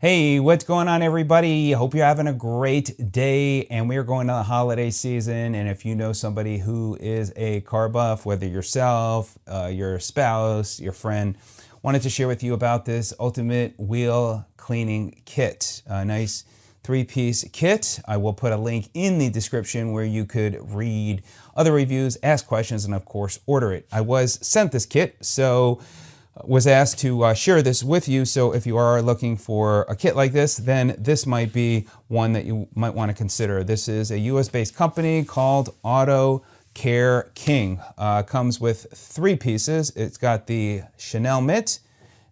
Hey, what's going on, everybody? Hope you're having a great day. And we are going to the holiday season. And if you know somebody who is a car buff, whether yourself, your spouse, your friend, wanted to share with you about this ultimate wheel cleaning kit. A nice 3-piece kit. I will put a link in the description where you could read other reviews, ask questions, and of course, order it. I was sent this kit, so was asked to share this with you. So if you are looking for a kit like this, then this might be one that you might want to consider. This is a US-based company called Auto Care King. Comes with 3 pieces. It's got the Chanel mitt,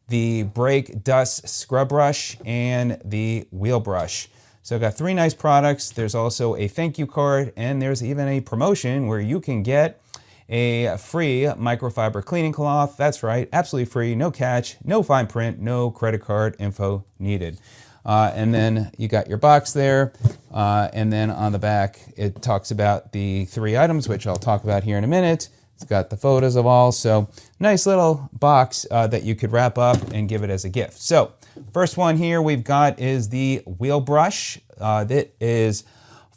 the brake dust scrub brush, and the wheel brush. So I've got 3 nice products. There's also a thank you card, and there's even a promotion where you can get a free microfiber cleaning cloth. That's right, absolutely free, no catch, no fine print, no credit card info needed. And then you got your box there, and then on the back it talks about the 3 items, which I'll talk about here in a minute. It's got the photos of all, so nice little box that you could wrap up and give it as a gift. So first one here we've got is the wheel brush. That is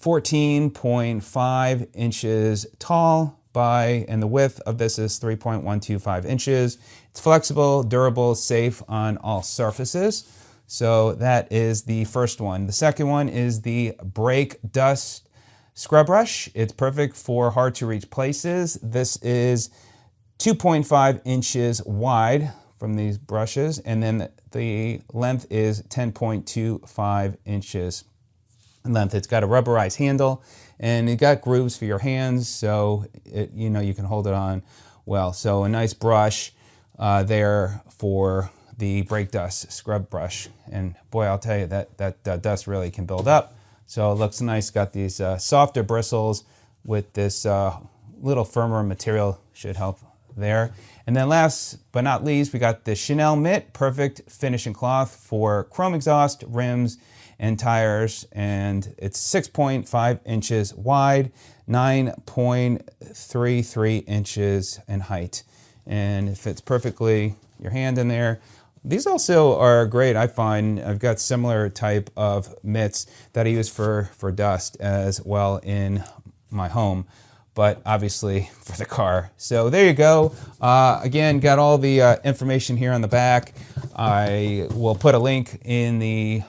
14.5 inches tall, and the width of this is 3.125 inches. It's flexible, durable, safe on all surfaces. So that is the first one. The second one is the brake dust scrub brush. It's perfect for hard to reach places. This is 2.5 inches wide from these brushes, and then the length is 10.25 inches in length. It's got a rubberized handle, and it got grooves for your hands, so you can hold it on well. So a nice brush there for the brake dust scrub brush. And boy, I'll tell you that dust really can build up. So it looks nice. Got these softer bristles with this little firmer material, should help there. And then last but not least, we got the Chanel mitt, perfect finishing cloth for chrome exhaust, rims, and tires, and it's 6.5 inches wide, 9.33 inches in height, and it fits perfectly your hand in there. These also are great, I find. I've got similar type of mitts that I use for dust as well in my home, but obviously for the car. So there you go. Again, got all the information here on the back. I will put a link in the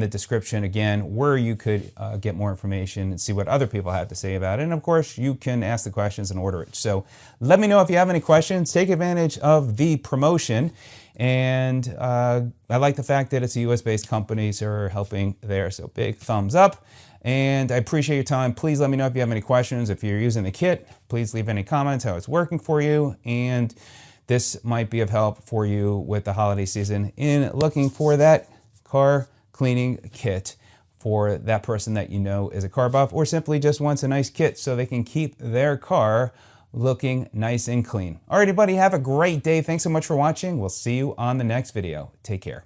description again where you could get more information and see what other people have to say about it. And of course, you can ask the questions and order it. So let me know if you have any questions. Take advantage of the promotion. And I like the fact that it's a US-based company, so we're helping there. So big thumbs up. And I appreciate your time. Please let me know if you have any questions. If you're using the kit, please leave any comments how it's working for you. And this might be of help for you with the holiday season in looking for that car cleaning kit for that person that you know is a car buff, or simply just wants a nice kit so they can keep their car looking nice and clean. All right, everybody, have a great day. Thanks so much for watching. We'll see you on the next video. Take care.